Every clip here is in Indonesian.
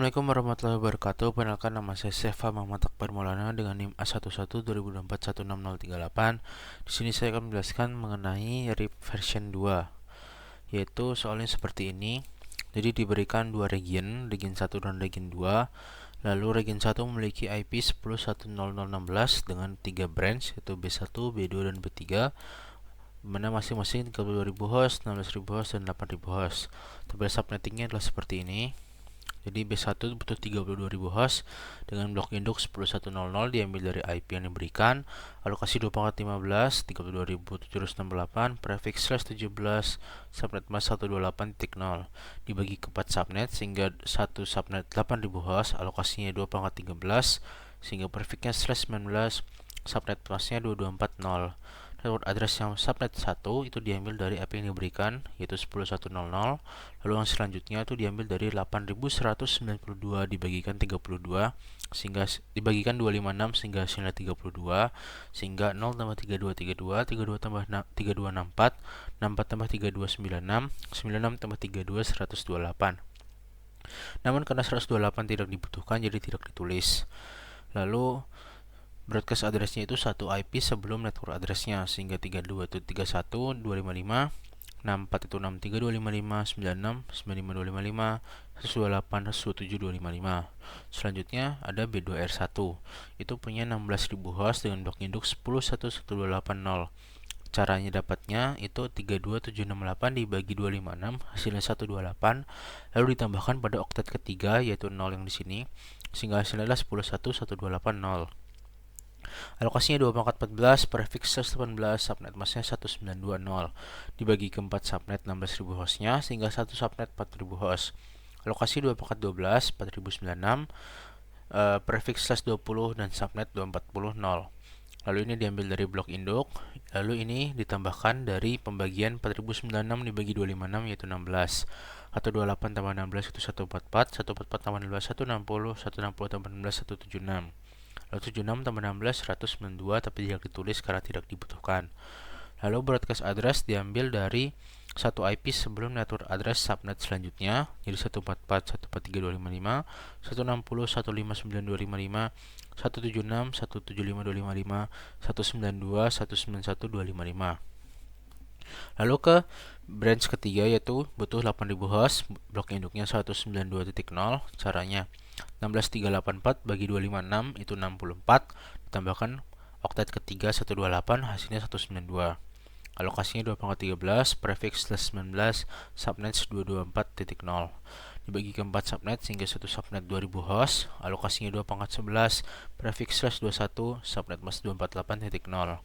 Assalamualaikum warahmatullahi wabarakatuh. Perkenalkan, nama saya Seva Muhammad Akbar Maulana dengan NIM A11 2024 16038. Di sini saya akan menjelaskan mengenai RIP version 2, yaitu soalnya seperti ini. Jadi diberikan dua region 1 dan region 2. Lalu region 1 memiliki IP 10.1.0.016 dengan 3 branch, yaitu B1, B2, dan B3, mana masing-masing 32.000 host, 16.000 host, dan 8.000 host. Tabel subnettingnya adalah seperti ini. Jadi B1 butuh 32.000 host dengan blok induk 10.1.0.0 diambil dari IP yang diberikan, alokasi 2.15, 32.768, prefix /17, subnet mask 128.0, dibagi ke 4 subnet sehingga satu subnet 8.000 host, alokasinya 2.13, sehingga prefixnya /19, subnet masknya 2240. Network address yang subnet 1 itu diambil dari IP yang diberikan, yaitu 10.1.0.0. Lalu yang selanjutnya itu diambil dari 8.192 dibagikan 32, sehingga dibagikan 256 sehingga hasilnya 32, sehingga 0 tambah 32 32 tambah 32 64, 64 tambah 32 96, 96 tambah 32 128. Namun karena 128 tidak dibutuhkan, jadi tidak ditulis. Lalu broadcast addressnya itu satu IP sebelum network addressnya, sehingga 32 itu 31 255, 64 itu 63 255, 96 95 255, 128 127 255. Selanjutnya ada B2R1, itu punya 16.000 host dengan blok induk 10.1.1.280. Caranya dapatnya itu 32768 dibagi 256, hasilnya 128, lalu ditambahkan pada oktet ketiga yaitu 0 yang di sini, sehingga hasilnya adalah 10.1.1.280. Alokasinya 2414, prefix 18, subnet masknya 1920, dibagi ke 4 subnet 16.000 hostnya sehingga satu subnet 4.000 host. Alokasi 2412, 4096, prefix 20 dan subnet 2400. Lalu ini diambil dari blok induk, lalu ini ditambahkan dari pembagian 4096 dibagi 256 yaitu 16. 128 tambah 16 itu 144, 144 tambah 16 160, 160 tambah 16 176. Lalu 76 tambah 16 192, tapi tidak ditulis karena tidak dibutuhkan. Lalu broadcast address diambil dari satu IP sebelum network address subnet selanjutnya, jadi 144 143 255, 160 159 255, 176 175 255, 192 191 255. Lalu ke branch ketiga yaitu butuh 8.000 host, blok induknya 192.0. Caranya 16384 bagi 256 itu 64, ditambahkan oktet ketiga 128, hasilnya 192. Alokasinya 2.13, prefix 19, subnet 224.0. Dibagi ke 4 subnet sehingga satu subnet 2000 host, alokasinya 2.11, prefix 21, subnet mask 248.0.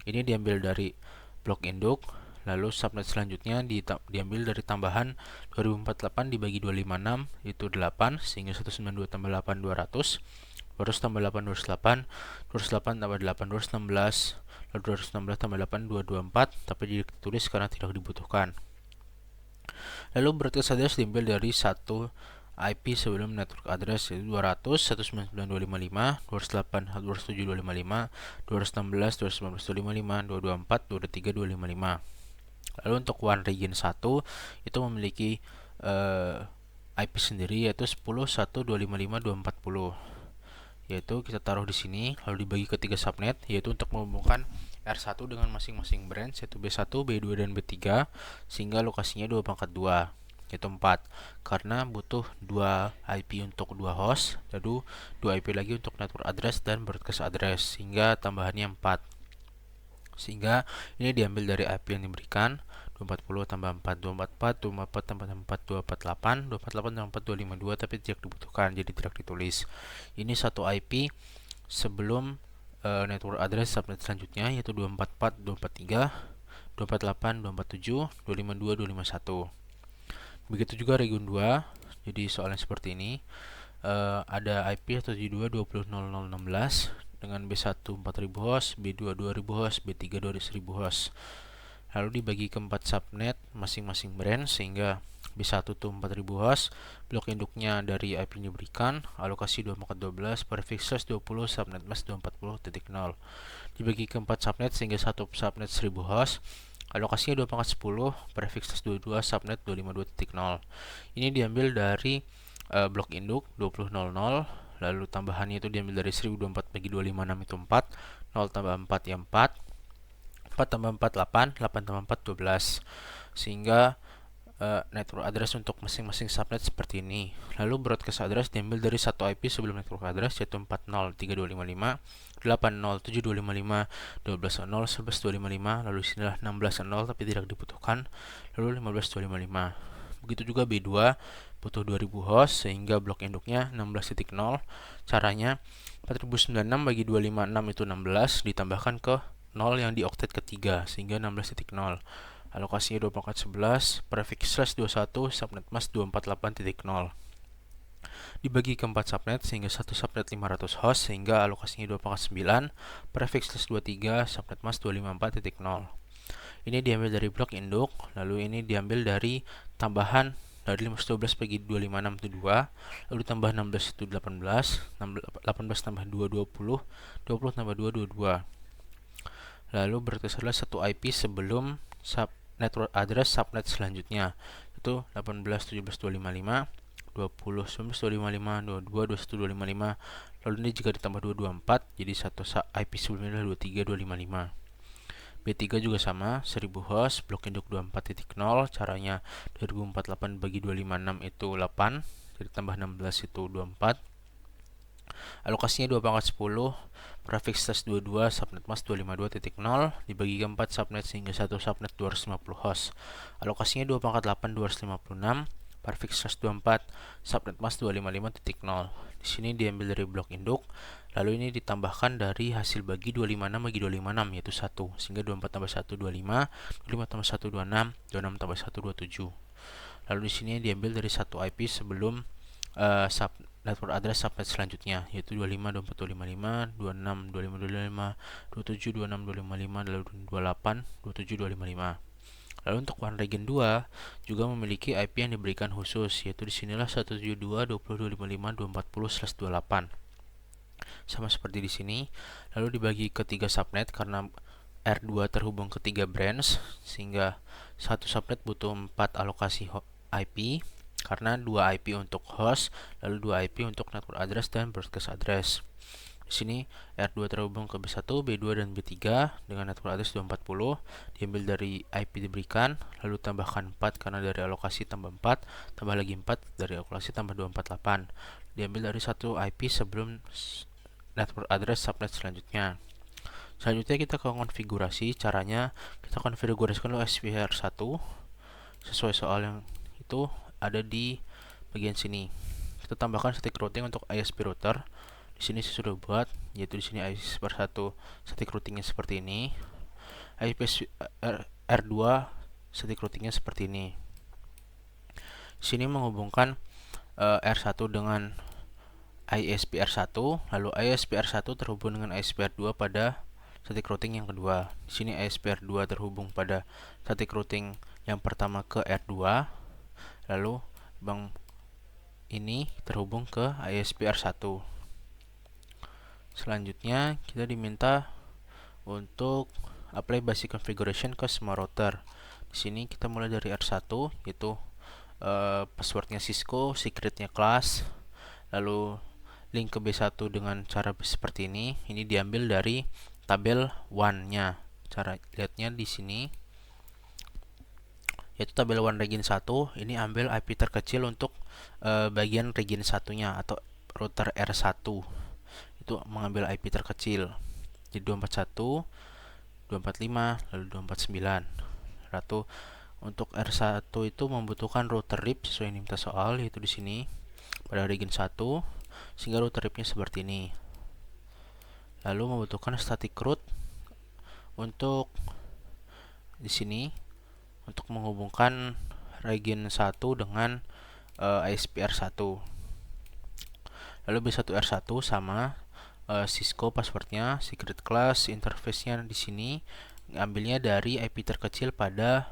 Ini diambil dari blok induk. Lalu subnet selanjutnya diambil dari tambahan 2048 dibagi 256 itu 8, sehingga 192 tambah 8 200, 200 tambah 8 208, 208 tambah 8 216, lalu 216 tambah 8 224, tapi ditulis karena tidak dibutuhkan. Lalu broadcast address diambil dari satu IP sebelum network address, yaitu 200 192.255, 208 207.255, 216 219 255, 224 223 255. Lalu untuk one region 1 itu memiliki IP sendiri yaitu 10.1.255.240, yaitu kita taruh di sini lalu dibagi ke 3 subnet, yaitu untuk menghubungkan R1 dengan masing-masing branch yaitu B1, B2 dan B3, sehingga lokasinya 2/2 yaitu 4, karena butuh 2 IP untuk 2 host, lalu 2 IP lagi untuk network address dan broadcast address, sehingga tambahannya 4. Sehingga ini diambil dari IP yang diberikan, 240 tambah 4 244, 244 tambah 4 248, 248 tambah 4 252, tapi tidak dibutuhkan jadi tidak ditulis. Ini satu IP sebelum network address subnet selanjutnya yaitu 244 243, 248 247, 252 251. Begitu juga region 2. Jadi soalnya seperti ini. Ada IP 172.20.0.016 dengan B1 4.000 host, B2 2.000 host, B3 2.000 host. Lalu dibagi ke 4 subnet masing-masing branch sehingga B1 itu 4.000 host, blok induknya dari IP yang diberikan, alokasi 2/12, prefix 20, subnet mask 240.0. Dibagi ke 4 subnet sehingga satu subnet 1000 host, alokasinya 2/10, prefix 22, subnet 252.0. Ini diambil dari blok induk 20.00, lalu tambahannya itu diambil dari 1024 bagi 256 itu 4, 0 tambah 4 ya 4, 4 tambah 4 8, 8 tambah 4 12, sehingga network address untuk masing-masing subnet seperti ini. Lalu broadcast address diambil dari satu IP sebelum network address, yaitu 403255, 807255, 12.0, 11.255, lalu disinilah 16.0 tapi tidak dibutuhkan, lalu 15.255. Begitu juga B2 butuh 2000 host sehingga blok induknya 16.0. Caranya 4096 bagi 256 itu 16 ditambahkan ke 0 yang di oktet ketiga sehingga 16.0. Alokasinya 2411, prefix slash 21, subnet mask 248.0. Dibagi ke 4 subnet sehingga satu subnet 500 host sehingga alokasinya 249, prefix slash 23, subnet mask 254.0. Ini diambil dari blok induk, lalu ini diambil dari tambahan dari 512 bagi 256 itu 2, lalu tambah 16 itu 18, 18 tambah 2 20, 20 tambah 2 22. Lalu berdasarkan satu IP sebelum network address subnet selanjutnya, itu 18 17 255, 20 19 255, 22 21 255. Lalu ini jika ditambah 224 jadi satu IP sebelumnya adalah 23 255. B3 juga sama, 1000 host, blok induk 24.0, caranya 2048 bagi 256 itu 8, jadi tambah 16 itu 24. Alokasinya 2/10, prefix slash 22, subnet mask 252.0, dibagi ke 4 subnet sehingga satu subnet 250 host. Alokasinya 2/8, 256, prefix slash 24, subnet mask 255.0. Di sini diambil dari blok induk, lalu ini ditambahkan dari hasil bagi 256 bagi 256 yaitu 1, sehingga 24 tambah 1 25, 25 tambah 1 26, 26 tambah 1 27. Lalu di sini diambil dari satu IP sebelum network address subnet selanjutnya, yaitu 25 24 255, 26 25 255, 27 26 255, lalu 28 27 255. Lalu untuk WAN region 2 juga memiliki IP yang diberikan khusus, yaitu disinilah 172.20.55.240/28. Sama seperti di sini. Lalu dibagi ke 3 subnet karena R2 terhubung ke 3 branch, sehingga satu subnet butuh 4 alokasi IP karena 2 IP untuk host, lalu 2 IP untuk network address dan broadcast address. Di sini R2 terhubung ke B1, B2 dan B3 dengan network address 240, diambil dari IP diberikan, lalu tambahkan 4 karena dari alokasi tambah 4, tambah lagi 4 dari alokasi tambah 248. Diambil dari satu IP sebelum network address subnet selanjutnya. Selanjutnya kita ke konfigurasi. Caranya kita konfigurasikan SPR1 sesuai soal yang itu ada di bagian sini. Kita tambahkan static routing untuk ISP router. Di sini saya sudah buat, yaitu di sini ISP1 static routingnya seperti ini. ISP R2 static routingnya seperti ini. Di sini menghubungkan R1 dengan ISP R1, lalu ISP R1 terhubung dengan ISP R2 pada static routing yang kedua. Di sini ISP R2 terhubung pada static routing yang pertama ke R2, lalu ini terhubung ke ISP R1. Selanjutnya kita diminta untuk apply basic configuration ke semua router. Di sini kita mulai dari R1, yaitu passwordnya Cisco, secretnya class, lalu link ke B1 dengan cara seperti ini. Ini diambil dari tabel WAN-nya. Cara lihatnya di sini, yaitu tabel WAN region 1. Ini ambil IP terkecil untuk bagian region 1-nya atau router R1. Itu mengambil IP terkecil. Jadi 241, 245, lalu 249. Lalu untuk R1 itu membutuhkan router RIP sesuai yang diminta soal, yaitu di sini pada region 1, sehingga router RIP-nya seperti ini. Lalu membutuhkan static route untuk di sini untuk menghubungkan region 1 dengan ISP R1. Lalu B1 R1 sama Cisco passwordnya, secret class, interface-nya di sini ambilnya dari IP terkecil pada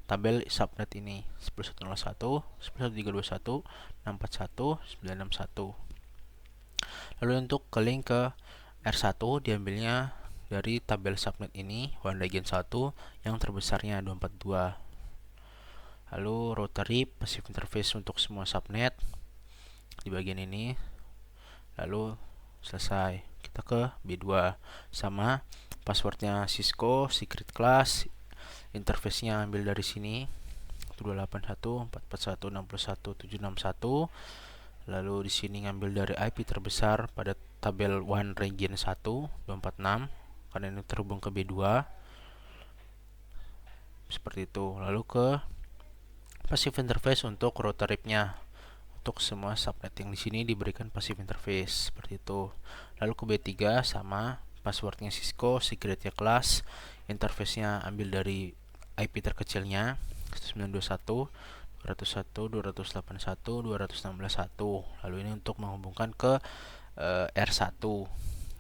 tabel subnet ini 10101, 11321, 641, 961. Lalu untuk ke link ke R1 diambilnya dari tabel subnet ini WAN region 1 yang terbesarnya 242. Lalu router RIP passive interface untuk semua subnet. di bagian ini, lalu selesai. Kita ke B2, sama passwordnya Cisco secret class, interface-nya ambil dari sini 128.1.441.61.761. Lalu di sini ngambil dari IP terbesar pada tabel 1 region 1 246, karena ini terhubung ke B2 seperti itu. Lalu ke passive interface untuk router RIP-nya. Untuk semua subnet yang di sini diberikan passive interface seperti itu. Lalu ke B3 sama passwordnya Cisco secretnya class, interface-nya ambil dari IP terkecilnya 192.1.201, 201.281, 216.1. Lalu ini untuk menghubungkan ke R1,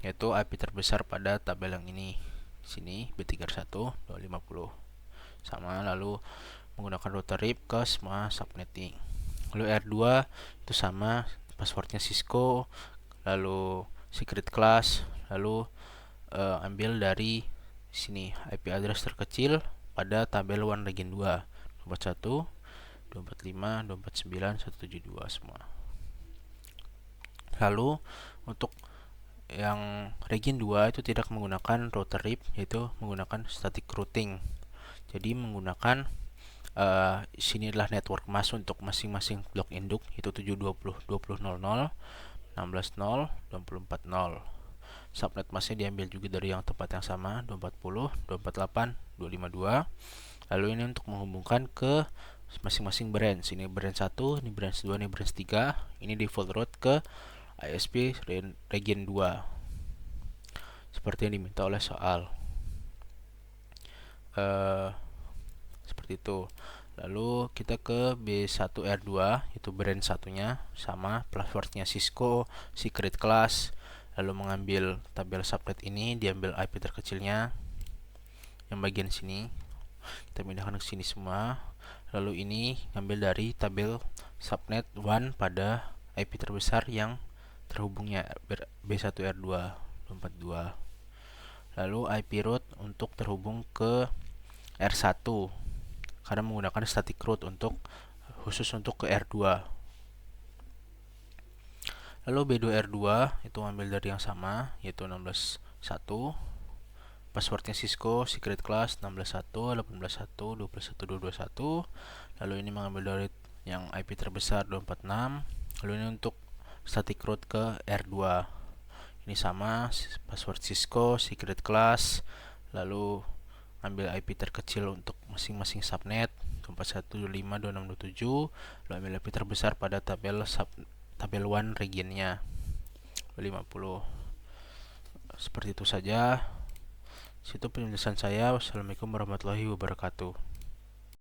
yaitu IP terbesar pada tabel yang ini. Sini B31 250. Sama, lalu menggunakan router RIP ke semua subnetting. Lalu R2 itu sama passwordnya Cisco, lalu secret class, lalu ambil dari sini IP address terkecil pada tabel 1 region 2 241 245 249 172 semua. Lalu untuk yang region 2 itu tidak menggunakan router RIP, yaitu menggunakan static routing. Jadi menggunakan sini adalah network mask untuk masing-masing blok induk, itu 720 20.00 16.0 24.0. Subnet masknya diambil juga dari yang tempat yang sama 240 248 252. Lalu ini untuk menghubungkan ke masing-masing branch. Ini branch 1, ini branch 2, ini branch 3. Ini default route ke ISP region 2 seperti yang diminta oleh soal. Seperti itu. Lalu kita ke B1R2, itu brand satunya sama passwordnya Cisco secret class. Lalu mengambil tabel subnet ini, diambil IP terkecilnya yang bagian sini, kita pindahkan ke sini semua. Lalu ini ngambil dari tabel subnet 1 pada IP terbesar yang terhubungnya B1R2 242. Lalu IP route untuk terhubung ke R1 karena menggunakan static route untuk khusus untuk ke R2. Lalu B2R2 itu ambil dari yang sama, yaitu 16.1, passwordnya Cisco secret class 16.1 18.1 21.221. Lalu ini mengambil dari yang IP terbesar 246. Lalu ini untuk static route ke R2, ini sama password Cisco secret class, lalu ambil IP terkecil untuk masing-masing subnet 241.25.26.27. Lalu ambil IP terbesar pada tabel 1 regionnya 50. Seperti itu saja. Situ penjelasan saya. Wassalamualaikum warahmatullahi wabarakatuh.